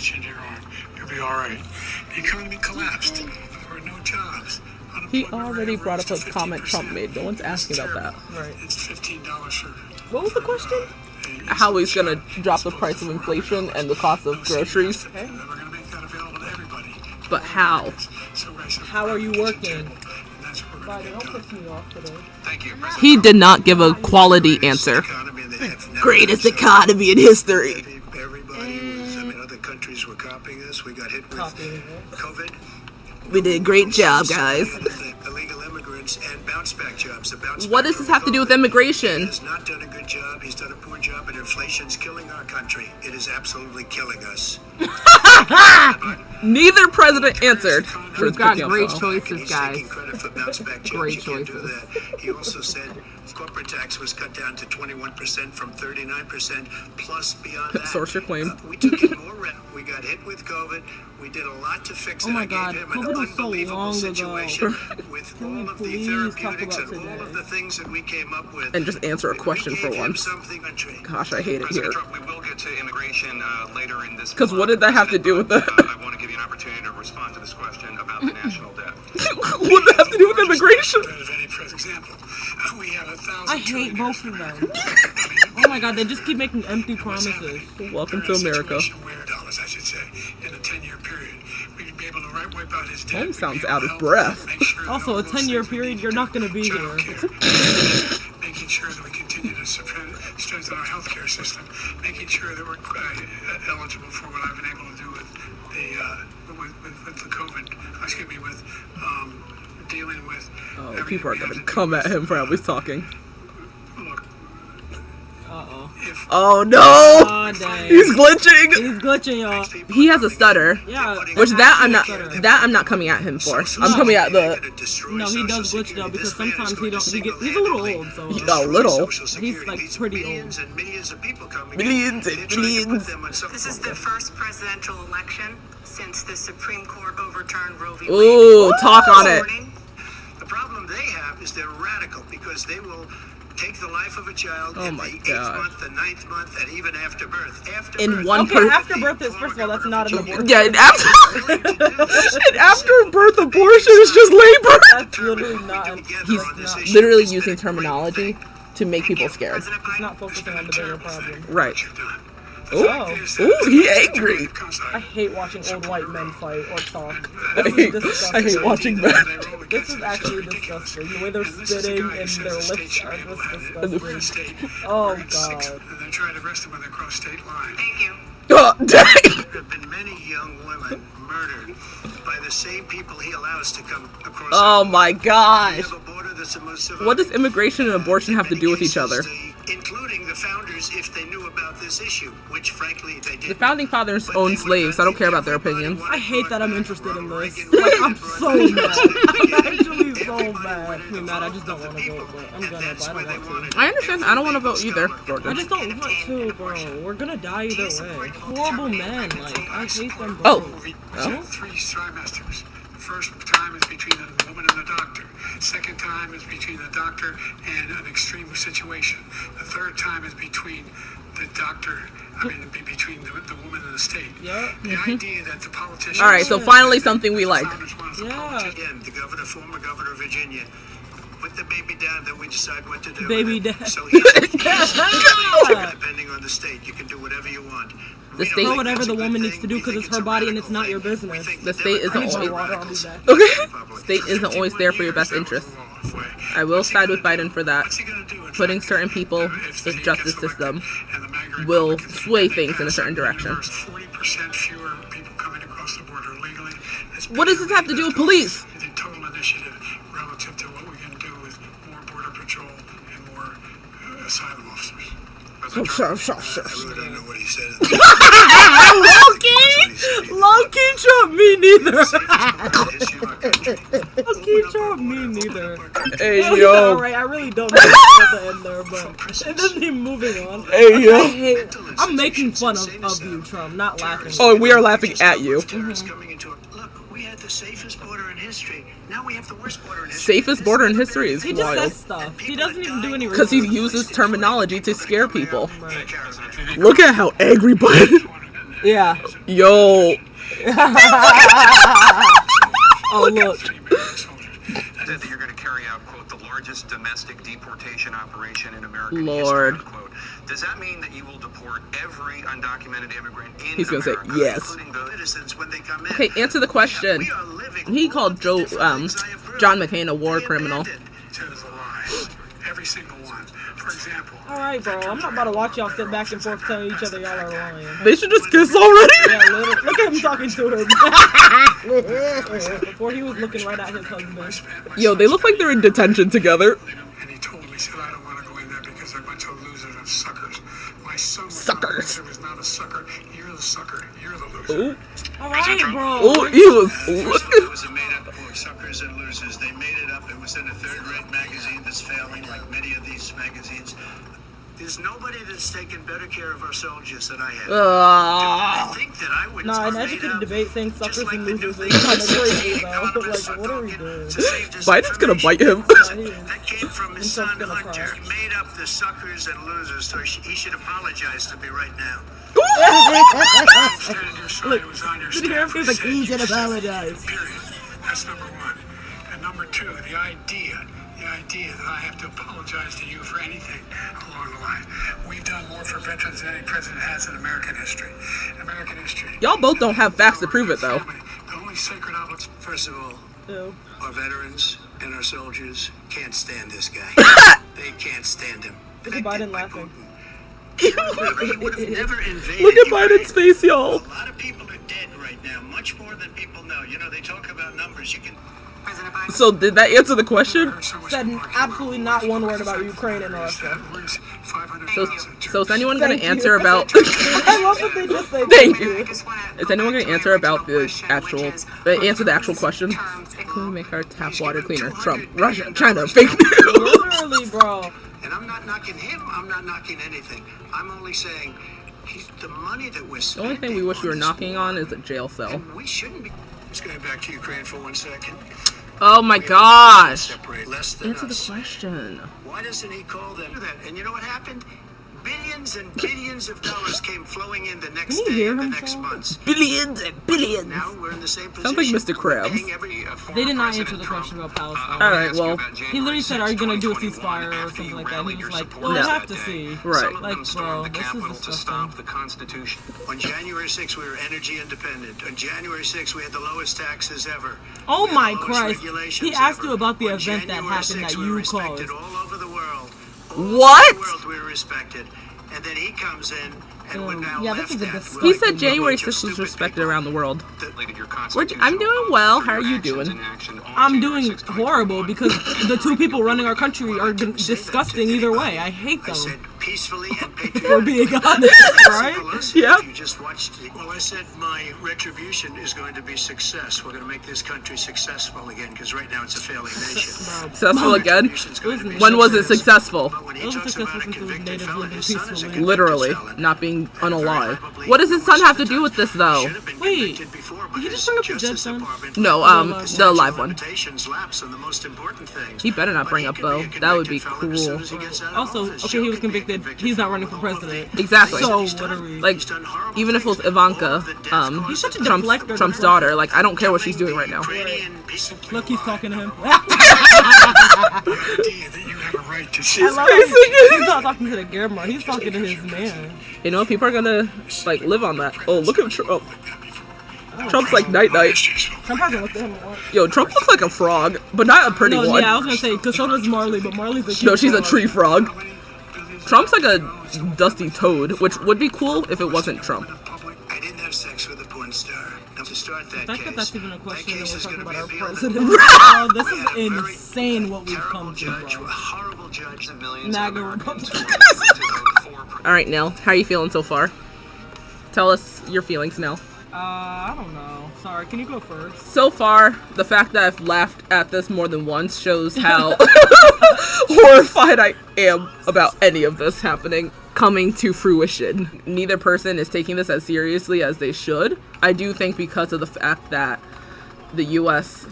pinch in your arm. You'll be all right. The economy collapsed. There were no jobs. He already brought up a comment Trump made. No one's asking about that. Right. It's $15 for. What was the question? How he's gonna drop the price of inflation and the cost of groceries. Okay. We're gonna make that available to everybody. But how? How are you working? Biden, don't piss me off today. Thank you. He did not give a quality answer. Greatest economy in history. Everybody was, other countries were copying us. We got hit with COVID. We did a great job, guys. Illegal immigrants and bounce back jobs. What does this have to do with immigration? He has not done a good job. He's done a poor job, and inflation's killing our country. It is absolutely killing us. Neither president answered. We've got great choices, guys. Great choices. He also said corporate tax was cut down to 21% from 39%, plus beyond that. Source your claim. We took in more rent. We got hit with COVID. We did a lot to fix it. Oh my I God, gave him COVID an was so unbelievable long ago. situation with all of the please therapeutics talk and about all of the things that we came up with. And just answer a question for once. Gosh, I hate it here. President Trump, we will get to immigration later in this. Because what did that have to do with the... I want to give you an opportunity to respond to this question about the national debt. What did that have to do with immigration? I hate both of them. Oh my God, they just keep making empty promises. Welcome to America. Home sounds out of breath. Also, a 10-year period, you're not going to be here. Making sure that we continue to strengthen our healthcare system, making sure that we're eligible for what I've been able to do with the COVID. Excuse me, with dealing with. Oh, people are gonna come at him for how he's talking. Look. Oh no! Oh, dang. He's glitching. He's glitching, y'all. He has a stutter. Yeah. Which I'm not coming at him for. I'm coming at the. No, he does glitch though because sometimes he's a little old. So. A little. He's like pretty old. Millions and millions. This is the first presidential election since the Supreme Court overturned Roe v. Wade. Ooh, talk on it. The problem they have is they're radical because they will take the life of a child in the 8th month, the 9th month, and even after birth. After birth is, first of all, that's not an abortion. Yeah, and after birth abortion is just labor. That's literally not. He's literally using terminology to make people scared. He's not focusing on the bigger problem. Right. Ooh, he angry. I hate watching old white men fight or talk. I hate watching men. This is actually disgusting. The way they're spitting and their lips are just disgusting. Oh God. They're trying to arrest them when they cross state lines. Thank you. Oh, dang. There have been many young women murdered by the same people he allows to come across. Oh my gosh. What What does immigration and abortion have to do with each other? Including the founders, if they knew about this issue, which frankly they didn't. The founding fathers owned slaves. I don't care about their opinions. I hate that I'm interested in this. Like, I'm so mad. I'm actually so mad. I'm mad. I just don't want to vote, but I'm gonna. But I don't want to. I understand. I don't want to vote either. I just don't want to, bro. We're gonna die either way. Horrible men. Like, I hate them. Oh. Three trimesters. The first time is between the woman and the doctor. Second time is between the doctor and an extreme situation. The third time is between the doctor, between the woman and the state. Yeah. The idea that the politicians... All right, so finally something we like. Yeah. Again, the governor, former governor of Virginia, put the baby down, then we decide what to do. Baby down. So depending on the state, you can do whatever you want. The state, Do whatever the woman needs to do because it's her body and it's not your business. The state isn't always. Okay. State isn't always there for your best interest. I will side with Biden for that. Putting certain people in the justice system will sway things in a certain direction. What does this have to do with police? The total initiative relative to what we can do with more border patrol and more asylum officers. I really don't know what he said. Low-key Trump, me neither. Low-key Trump, me neither. Hey, Well, yo. alright, I really don't know at the end there, but and then he moving on. Hey, yo. I'm making fun of you, Trump, not laughing. Oh, we are laughing at you. Look, we had the safest border in history. Now we have the worst border in history. Safest border in history is He just wild. says stuff. He doesn't even do any Because he research. uses terminology to scare people. Right. Look at how angry Biden. Yeah. Yo. Oh, look. That you're going to carry out, quote, the largest domestic deportation operation in American Lord. history, unquote. Does that mean that you will deport every undocumented immigrant in He's gonna say America, yes. including those citizens when they come in? Okay, answer the question. He called John McCain a war criminal. That is a lie. Every single one. For example. Alright, bro. I'm not about to watch y'all sit back and forth telling each other y'all are lying. They should just kiss already. Yeah, literally. Look at him talking to him. Before he was looking right at his husband. Yo, they look like they're in detention together. And he told me, he said, I don't want to go in there because they're a bunch of losers and suckers. My son was Suckers. Not a loser, was not a sucker. You're the sucker. You're the loser. Ooh. Alright, bro. Oh, he was looking. It was a made-up book, Suckers and Losers. They made it up. It was in a third-rate magazine that's failing, like many of these magazines. There's nobody that's taken better care of our soldiers than I have. I think that I would. Nah, an educated debate saying suckers and losers is kind of crazy, though. Like, what are we doing? Biden's gonna bite him. That came from his son gonna Hunter. cry. He made up the suckers and losers, so he should apologize to me right now. Look, did you hear him? He was like, he should apologize. Period. That's number one. And number two, the idea that I have to apologize to you for anything along the line. We've done more for veterans than any president has in American history. American history. Y'all both don't have facts to prove it, though. The only sacred obligation. First of all, Ew. our veterans and our soldiers can't stand this guy. They can't stand him. Look at Biden laughing. He would have never invaded. Look at Ukraine. Biden's face, y'all. A lot of people are dead right now, much more than people know. You know, they talk about numbers. You can. President Biden. So did that answer the question? Said absolutely not one word about Ukraine and Russia. So is anyone gonna Thank you. answer about? I love that they just say Thank you. I just wanna Is go anyone back gonna to answer my about original the question, actual? which is, Answer the actual question. terms Can we make our tap water cleaner? Trump, Russia, China, fake news. literally, bro. And I'm not knocking him. I'm not knocking anything. I'm only saying the money that we're The spending. only thing we wish we were on knocking this on war, is a jail cell. and we shouldn't be. Just going back to Ukraine for 1 second. Oh my We have gosh. separate less than Answer the us. question. Why doesn't he call them that? And you know what happened? Billions and billions of dollars came flowing in the next Can you day hear and the him, next Paul? months. Billions and billions. Now we're in the same position. Sounds like Mr. Krabs. Paying every- They did not answer the question about Palestine. All right, well, He literally said, "Are you gonna do a ceasefire or something like that?" And he was like, "Well, we'll have to see." Right. Like, bro, this is to disgusting. stop the Constitution. On January 6th, we were energy independent. On January 6th, we had the lowest taxes ever. Oh We had my the lowest Christ. regulations He asked ever. you about the On event that January happened 6th, that we you were respected caused. all over the world. What? All over the world, we were respected. And then he comes in and we're now Yeah, this left is a at. disgusting- We're He like said a January bunch of 6th was stupid respected people. around the world. Your I'm doing well. How are you doing? I'm doing horrible because the two people running our country are disgusting either way. I hate I said them. peacefully and For patriotically. being honest, right? Yeah. You just watched it. Well, I said my retribution is going to be success. We're going to make this country successful again because right now it's a failing nation. Successful again? Retribution's going to be When was it success. successful? But when he It was talks successful about a since it was convicted natives felon, living his son is a peacefully. convicted Literally, felon. not being unalive. Probably What does his son have to do with this, though? Should have been Wait, convicted before, but did you his just bring up the Justice dead son? Department- No, the statute live of one. limitations lapse on the most important things. He better not But bring he up can Bo. be a That would be convicted felon as soon cruel. as he gets out of Also, office. okay, he Joe was can be a convicted. convicted He's not felon running for the whole president. thing. Exactly. So, He's done- what are we- Like, he's done horrible even if it was things. Ivanka, All of the death causes He's such a of Trump's, deflector. Trump's daughter, like, I don't care what she's doing right now. Ukrainian people. Look, he's talking to him. The idea that you have a right to see. I love it. He's not talking to the camera. He's talking to his man. You know, people are gonna, like, live on that. Oh, look at Trump. Trump's like night-night. Trump hasn't looked at him once. Yo, Trump looks like a frog, but not a pretty No, one. yeah, I was gonna say, because so does Marley, but Marley's a cute No, she's a frog. tree frog. Trump's like a dusty toad, which would be cool if it wasn't Trump. I didn't have sex with a porn star. Now, to start that I think case, that's even a question that when case we're is talking gonna about our be appealed to president. the- Oh, this We is had a very insane what we've terrible come to, judge, bro. a horrible judge. MAGA Republican. All right, Nell, how are you feeling so far? Tell us your feelings, Nell. I don't know. Sorry, can you go first? So far, the fact that I've laughed at this more than once shows how horrified I am about any of this happening, coming to fruition. Neither person is taking this as seriously as they should. I do think because of the fact that the U.S.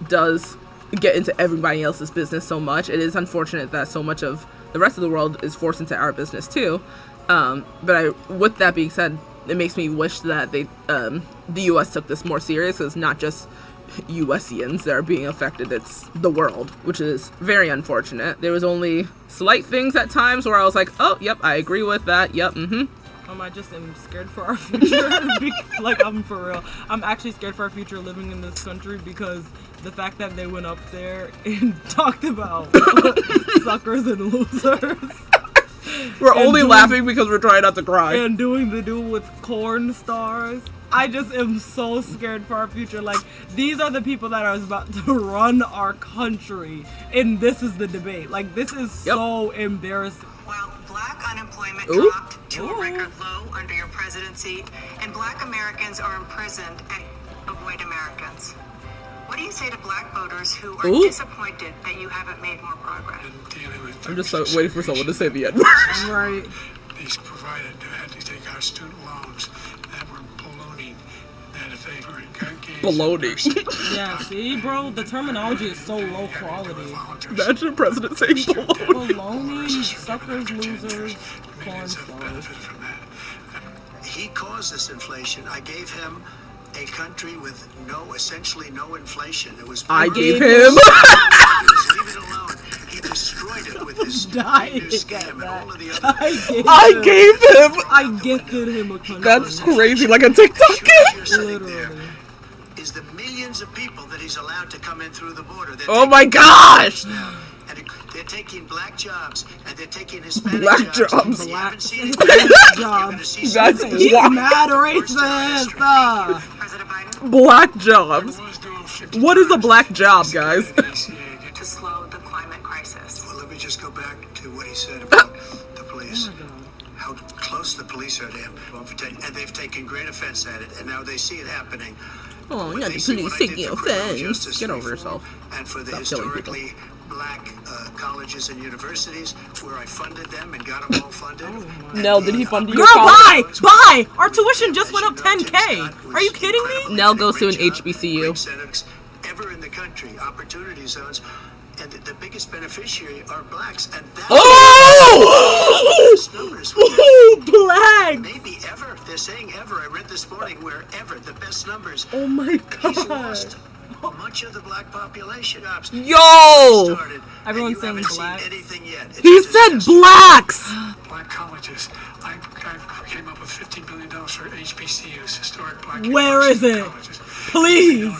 does get into everybody else's business so much, it is unfortunate that so much of the rest of the world is forced into our business too. With that being said, it makes me wish that the U.S. took this more serious. It's not just USians that are being affected, it's the world, which is very unfortunate. There was only slight things at times where I was like, oh, yep, I agree with that, yep, I just am scared for our future. Like, I'm for real. I'm actually scared for our future living in this country because the fact that they went up there and talked about suckers and losers. We're only laughing because we're trying not to cry. And doing the duel with corn stars. I just am so scared for our future. Like, these are the people that are about to run our country. And this is the debate. Like, this is so embarrassing. While black unemployment dropped to a record low under your presidency, and black Americans are imprisoned and avoid Americans. What do you say to black voters who are disappointed that you haven't made more progress? I'm just waiting for someone to say the N-word. Right. These provided had to take out student loans that were ballooning. That if they were Baloney. Yeah, see, bro, the terminology is so low quality. Imagine the president saying baloney. Baloney, suckers, losers, corn stars. He caused this inflation. I gave him a country with essentially no inflation. It was. I gave him. Leave it alone. He destroyed it with his new scam and all of the other. I gifted him a country. That's crazy, like a TikTok kid. Literally. Is the millions of people that he's allowed to come in through the border. Oh my gosh! And they're taking black jobs and they're taking Hispanic Black jobs. Black jobs. That's He's mad racist. President Biden? Black jobs. What is a black job, guys? To slow the climate crisis. Well, let me just go back to what he said about the police. How close the police are to him. And they've taken great offense at it. And now they see it happening. Oh, When yeah, they the see police what I did taking for criminal offense. justice Get over reform yourself. And for the Stop killing people. historically black colleges and universities where I funded them and got them all funded. Nell, did he fund you? Girl, bye! Our tuition just went up 10K. Are you kidding me? Nell goes to an HBCU. Ever in the country, opportunity zones. And the biggest beneficiary are blacks, and that's numbers. Black! Maybe ever. They're saying ever. I read this morning where ever the best numbers. Oh my He's god. lost much of the black population. Yo! Everyone's saying haven't black. seen anything yet. It's He a said disaster. blacks! Black colleges. I came up with $15 billion for HBCUs, historic black Where is it? colleges. Please.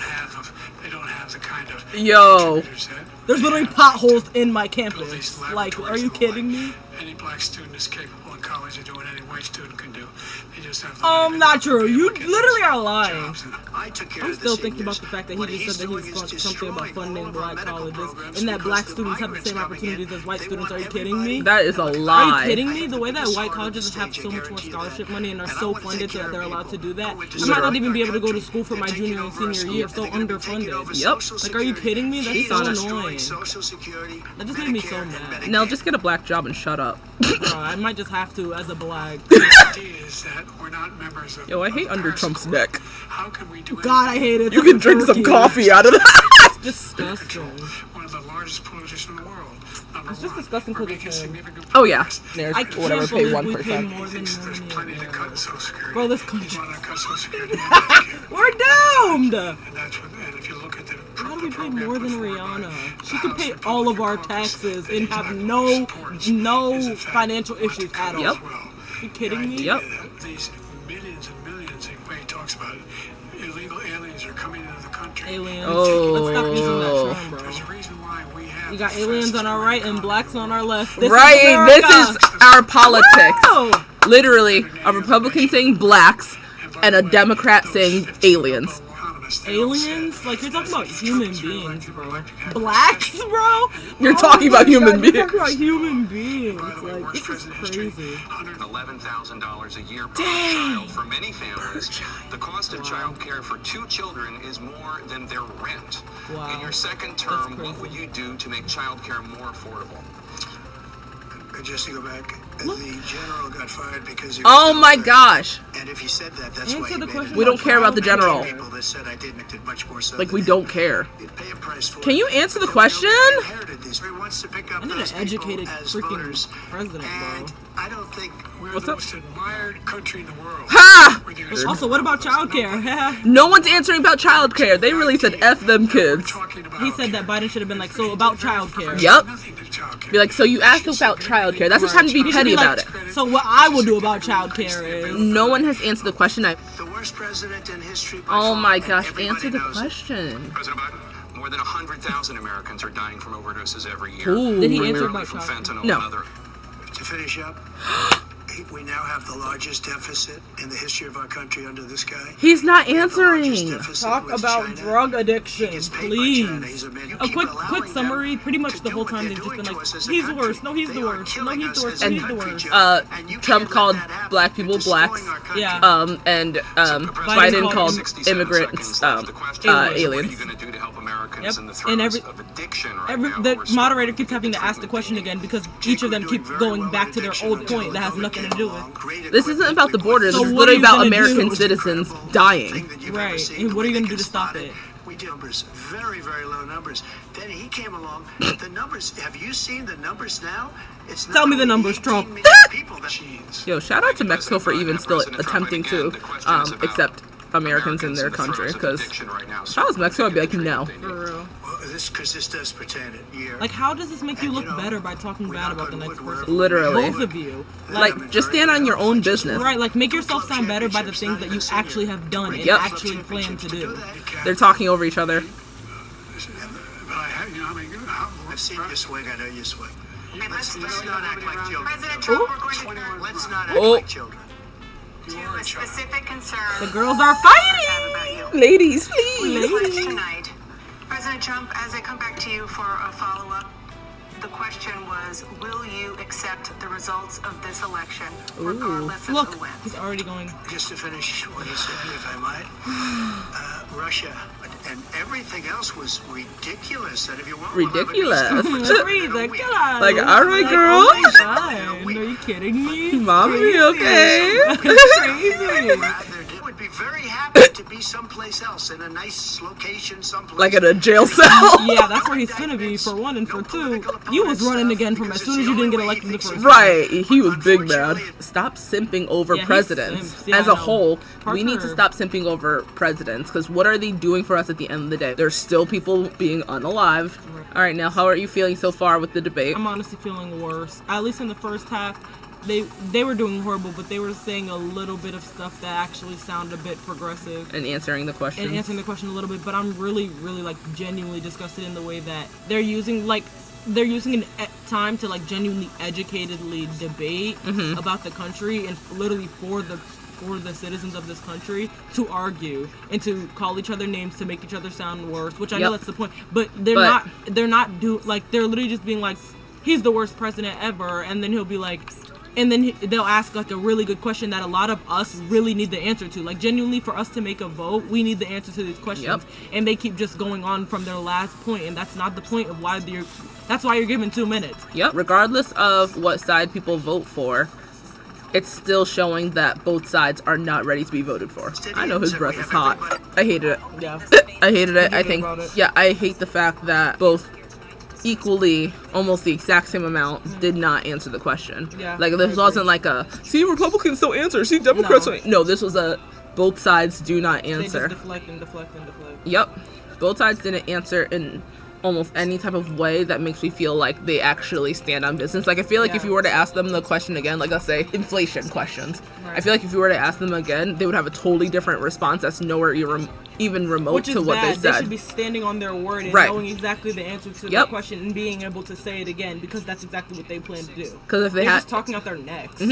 They don't have the kind of Yo. contributors that There's literally potholes in my campus. Like, are you kidding me? any black student is capable in college of doing any white student can do. They just have the Not true. You literally are lying. jobs and I took care I'm of the still thinking seniors. about the fact that What he just said that doing he's is something about destroying funding all of our black medical colleges programs and that because black the students have the migrants same coming in, opportunities as white they students. Are want you kidding me? everybody- That is a Are you lie. kidding me? The way that biggest white heart on colleges the have stage, so I much more guarantee you scholarship that. money and are And I so wanna funded take care that of they're allowed to people. do that, I went to I might not Syria. even be able to go to school for They're my taking junior and over our senior schools, year. and So they're gonna be taking underfunded. over Yep. Social Like, are you Security. kidding me? That's He's so destroying annoying. Social Security, That just made me so Medicare, and mad. Medicaid. Nell, just get a black job and shut up. Bro, I might just have to as a black. The idea is that we're not members of Yo, I hate of the under Paris Trump's Accord. neck. How can we do God, I anything? hate it. You can drink some coffee out of that. Disgusting. One of the largest polluters in the world. Number It's just one. disgusting We're to the making term. significant Oh, yeah. progress. There's I can't whatever, pay believe 1%. we pay more than Thinks there's plenty to cut in money. Social Security. Bro, this He's country. wanting to cut Social Security and Medicare. We're doomed! And that's what. And if you look at the How do we pay program more than put forward Rihanna? by She the could House pay Republican all of our caucus, taxes that and is have not no supports, is in fact financial what issues to cut at all. Yep. as well. You kidding me? Yep. These millions and millions, the way he talks about it, illegal aliens are coming into the country. Aliens. Oh. Let's stop using that term, There's bro. a reason why we have. You got the aliens fastest on our growing right and economy blacks in the on our world. left. This Right, is America. this is our politics. Wow. Literally, a Republican saying blacks and a Democrat saying aliens. Aliens? Like, you're talking about human beings, bro. Blacks, bro? You're talking about human You're beings. talking about human beings. By the way, Like, worst this is president in history, crazy. $111,000 a year per child for many families. The cost of child care for 2 children is more than their rent. Wow. In your second That's term, crazy. what would you do to make child care more affordable? Just to go back, The general got fired because he was Oh my fired. gosh. And if he said that, that's Answer why he the made question it. We don't care about the general. People that said I did much more so Like, than we him. don't care. He'd pay a price for Can it. you answer the But there was question? nobody inherited these. He wants to pick up I need those an educated people as freaking voters. president, And bro. I don't think We're What's the up? most admired country in the world. Ha! Whether you're Also, what about childcare? No one's answering about childcare. They really said F them kids. talking about He said that Biden should have been like, so about childcare. Yep. nothing to childcare. Be like, so you asked about childcare. That's the time to be He should petty be about like, it. so what I will do about childcare is. No one has answered the question. the worst president in history. By Oh far, my and gosh, everybody answer the knows it. question. President Biden, more than 100,000 Americans are dying from overdoses every year. Ooh. Did he answer Primarily about from childcare? fentanyl No. and other To finish up, we now have the largest deficit in the history of our country under this guy. He's not We have the largest answering. deficit Talk with about China. drug He addiction, gets paid by please. China. He's a man. You A keep quick allowing them summary. Pretty much to the do whole what time they're they've just been doing like, to us as a he's the country. worst. No, he's They the are worst. No, killing he's us the as worst. a No, he's the country, worst. Joe. And you Trump can't called let that happen. black people You're destroying blacks. our country. Yeah. And Biden Biden called 67 immigrants seconds left. The question is, aliens. What are you aliens. going to do to help Americans Yep. in the And throes every- of addiction right Every, now? the who are moderator struggling keeps to having get to ask the treatment question they again need? because Jake, each of we're them doing keep very going well back in to their addiction old until point that has Obama nothing to came do with along. Great This isn't about the equipment we borders. put This So is what are literally you about gonna American do? citizens Incredible dying. thing that you've Right. ever seen, And the what are way you gonna they do to can stop spot it? We did numbers, very, very low numbers. Then he came along. The numbers, have you seen the numbers now? It's Tell me the only numbers, 18 Trump. million people that- Yo, shout out to Mexico for even still President Trump, attempting again, to the question is about accept Americans in their the country. throes of Because addiction right now. if I was Mexico, I'd be like, no. For real. Well, because this does pertain it. Yeah. Like, how does this make you And, look you know, better by talking we bad knock about the on next wood person? wherever Literally. Both of you. Like, just stand on your own business. Right, like, make yourself sound better by the things that you actually have done and Yep. actually plan to do. They're talking over each other. But I have, you know, I mean, I've seen you swing. I know you swing. Okay, let's not act like children. President Trump, we're going to turn Let's not act Oh. like children. to a specific concern. The girls are voters fighting! have about you. Ladies, please. Question tonight. President Trump, as I come back to you for a follow-up, the question was, will you accept the results of this election, regardless of Look, who wins? he's already going. Just to finish what he said, if I might, Russia and everything else was ridiculous. And if you want, Ridiculous. Ridiculous. Like, all right, girl. Oh my God. Are you kidding me? Mommy, okay? Crazy. I would be very happy to be someplace else in a nice location, someplace. Like in a jail cell. Yeah, that's where he's gonna be for one, and for two, you was running again from as soon as you didn't get elected the first time. Right, he was big mad. Stop simping over Yeah, he presidents. simps. Yeah, As I a know. whole, we need to Parker. stop simping over presidents. Because what are they doing for us at the end of the day? There's still people being unalive. All right, now how are you feeling so far with the debate? I'm honestly feeling worse. At least in the first half, they were doing horrible, but they were saying a little bit of stuff that actually sounded a bit progressive. And answering the question. And answering the question a little bit, but I'm really, really like genuinely disgusted in the way that they're using time to like genuinely educatedly debate about the country and literally for the citizens of this country to argue and to call each other names to make each other sound worse, which I know Yep. that's the point, but they're literally just being like, he's the worst president ever, and then he'll be like, and then they'll ask like a really good question that a lot of us really need the answer to. Like genuinely, for us to make a vote, we need the answer to these questions. Yep. And they keep just going on from their last point, and that's not the point of why they're. That's why you're given 2 minutes. Yep. Regardless of what side people vote for, it's still showing that both sides are not ready to be voted for. I know his breath is hot. I hated it. Yeah. I hated it. I think, about it. yeah, I hate the fact that both equally, almost the exact same amount, did not answer the question. Yeah, Like, I this agree. wasn't like a, see, Republicans don't answer, see, Democrats No. don't. No, this was a, both sides do not They just answer. deflect and deflect and deflect. Yep. Both sides didn't answer in almost any type of way that makes me feel like they actually stand on business. Like, I feel like if Yeah. you were to ask them the question again, like, let's say inflation questions, I Right. feel like if you were to ask them again, they would have a totally different response that's nowhere even remote Which is to what bad. they They said. should be standing on their word and Right. knowing exactly the answer to the Yep. question and being able to say it again because that's exactly what they plan to do. Because if they They're had, just talking out their necks.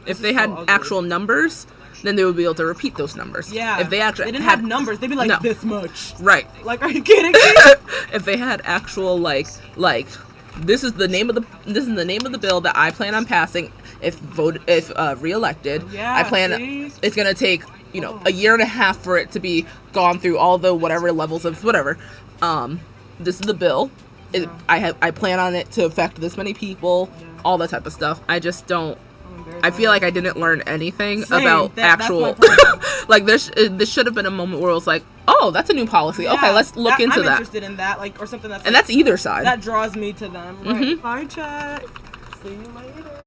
if they is had so ugly. actual numbers, then they would be able to repeat those numbers. Yeah. If they actually didn't had have numbers, they'd be like No. this much. right. Like, are you kidding me? If they had actual like this is the name of the bill that I plan on passing if reelected. Yeah, I plan see? it's gonna take a year and a half for it to be gone through all the whatever levels of whatever. This is the bill. I plan on it to affect this many people. all that type of stuff. I just don't. I feel like I didn't learn anything about that's actual. my problem. Like this should have been a moment where it was like, oh, that's a new policy. Okay, let's look into I'm that. interested in that, like, or something that's. And that's either side. That draws me to them. Right. Mhm. Bye, chat. See you later.